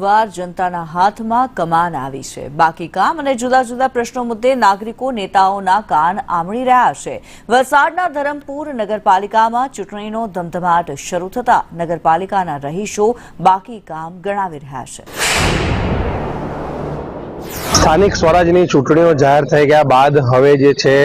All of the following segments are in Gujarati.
એકવાર જનતાના હાથમાં કમાન આવી છે। બાકી કામ અને જુદા જુદા પ્રશ્નો મુદ્દે નાગરિકો નેતાઓના કાન આંબળી રહ્યા છે। વલસાડના ધરમપુર નગરપાલિકામાં ચૂંટણીનો ધમધમાટ શરૂ થતા નગરપાલિકાના રહીશો બાકી કામ ગણાવી રહ્યા છે। સ્થાનિક સ્વરાજની ચૂંટણીઓ જાહેર થઈ ગયા બાદ હવે જે છે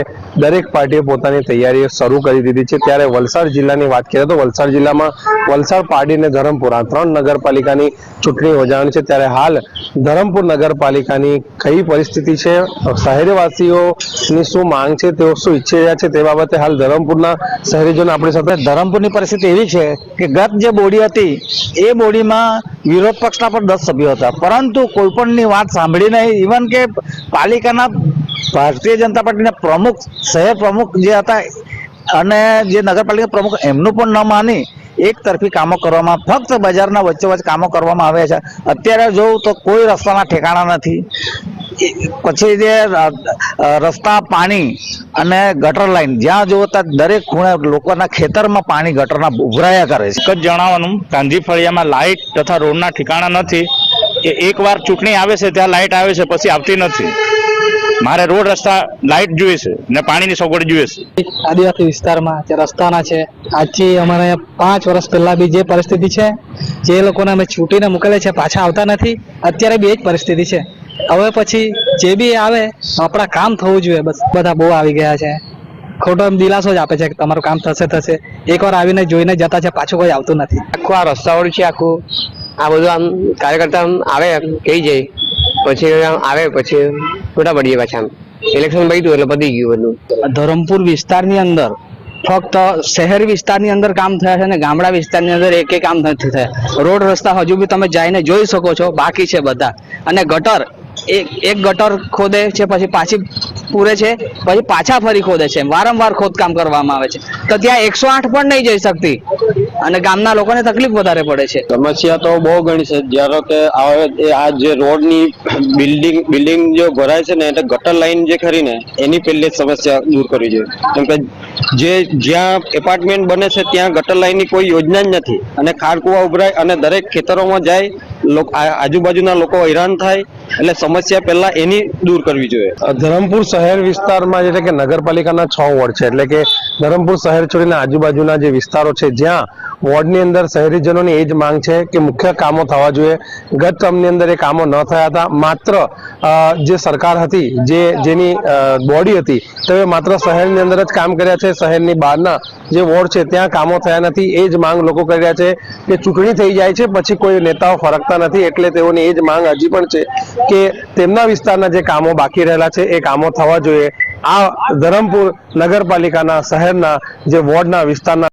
દરેક પાર્ટીએ પોતાની તૈયારીઓ શરૂ કરી દીધી છે। ત્યારે વલસાડ જિલ્લાની વાત કરીએ તો વલસાડ જિલ્લામાં વલસાડ પારડી અને ધરમપુર આ ત્રણ નગરપાલિકાની ચૂંટણી યોજાવાની છે। ત્યારે હાલ ધરમપુર નગરપાલિકાની કઈ પરિસ્થિતિ છે, શહેરવાસીઓની શું માંગ છે, તેઓ શું ઈચ્છી રહ્યા છે તે બાબતે હાલ ધરમપુરના શહેરીજનો આપણી સાથે। ધરમપુરની પરિસ્થિતિ એવી છે કે ગત જે બોડી હતી એ બોડીમાં વિરોધ પક્ષના પણ 10 સભ્યો હતા, પરંતુ કોઈ પણની વાત સાંભળી નહીં। ઇવન કે પાલિકાના ભારતીય જનતા પાર્ટીના પ્રમુખ, શહેર પ્રમુખ જે હતા અને જે નગરપાલિકા પ્રમુખ એમનું પણ ન માની એક તરફી કામો કરવામાં, ફક્ત બજારના વચ્ચોવચ્ચ કામો કરવામાં આવે છે। અત્યારે જોઉં તો કોઈ રસ્તાના ઠેકાણા નથી। પછી જે રસ્તા, પાણી અને ગટર લાઈન જ્યાં જોવો ત્યાં દરેક ખૂણે લોકોના ખેતરમાં પાણી ગટરના ઉભરાયા કરે છે। જ જણાવવાનું, ગાંધી ફળિયામાં લાઇટ તથા રોડના ઠેકાણા નથી। એકવાર ચૂંટણી આવે છે ત્યાં લાઇટ આવે છે, પછી આવતી નથી। મારે રોડ રસ્તા લાઇટ જોઈએ છે ને પાણીની સગવડ જોઈએ છે। આદિવાસી વિસ્તારમાં જે રસ્તાના છે, આજથી અમારે 5 વર્ષ પહેલા બી જે પરિસ્થિતિ છે, જે લોકોને અમે છૂટીને મોકલે છે પાછા આવતા નથી। અત્યારે બી એ જ પરિસ્થિતિ છે। હવે પછી જે બી આવે આપણા કામ થવું જોઈએ, બસ બધા બહુ આવી ગયા છે। ખોટો એમ દિલાસો જ આપે છે કે તમારું કામ થશે થશે, એકવાર આવીને જોઈને જતા છે, પાછું કોઈ આવતું નથી। આખું આ રસ્તાવાળું છે, આખું આ બધું આમ કાર્યકર્તા આવે કહી જાય, પછી આવે પછી છૂટા પડીએ પાછા। ઇલેક્શન બન્યું એટલે પતી ગયું બધું। ધરમપુર વિસ્તારની અંદર ફક્ત શહેરી વિસ્તારની અંદર કામ થયા છે ને ગામડા વિસ્તારની અંદર એક કામ નથી થયા। રોડ રસ્તા હજુ બી તમે જઈને જોઈ શકો છો, બાકી છે બધા। અને ગટર એક ગટર ખોદે છે, પછી પાછી પૂરે છે, પછી પાછા ફરી ખોદે છે, વારંવાર ખોદકામ કરવામાં આવે છે। તો ત્યાં 108 પણ નહીં જઈ શકતી અને ગામના લોકોને તકલીફ વધારે પડે છે। સમસ્યા તો બહુ ઘણી છે। જ્યારે કે આ જે રોડની બિલ્ડિંગ જો ભરાય છે ને, એટલે ગટર લાઈન જે ખરી ને એની પહેલી સમસ્યા દૂર કરવી જોઈએ। કેમ કે જ્યાં એપાર્ટમેન્ટ બને છે ત્યાં ગટર લાઈનની કોઈ યોજના જ નથી અને ખાડકુવા ઉભરાય અને દરેક ખેતરોમાં જાય, આજુબાજુના લોકો હેરાન થાય। એટલે સમસ્યા પહેલા એની દૂર કરવી જોઈએ। ધરમપુર શહેર વિસ્તારમાં એટલે કે નગરપાલિકાના 6 વોર્ડ છે, એટલે કે ધરમપુર શહેર છોડીને આજુબાજુના જે વિસ્તારો છે જ્યાં વોર્ડની અંદર શહેરીજનોની એ જ માંગ છે કે મુખ્ય કામો થવા જોઈએ। ગત ટર્મની અંદર એ કામો ન થયા હતા। માત્ર જે સરકાર હતી, જેની બોડી હતી, તે માત્ર શહેરની અંદર જ કામ કર્યા છે, શહેરની બહારના જે વોર્ડ છે ત્યાં કામો થયા નથી। એ જ માંગ લોકો કરી રહ્યા છે કે ચૂંટણી થઈ જાય છે પછી કોઈ નેતાઓ ફરકતા નથી, એટલે તેઓની એ જ માંગ હજી પણ છે કે તેમના વિસ્તારના જે કામો બાકી રહેલા છે એ કામો થવા જોઈએ। આ ધરમપુર નગરપાલિકાના શહેરના જે વોર્ડના વિસ્તારના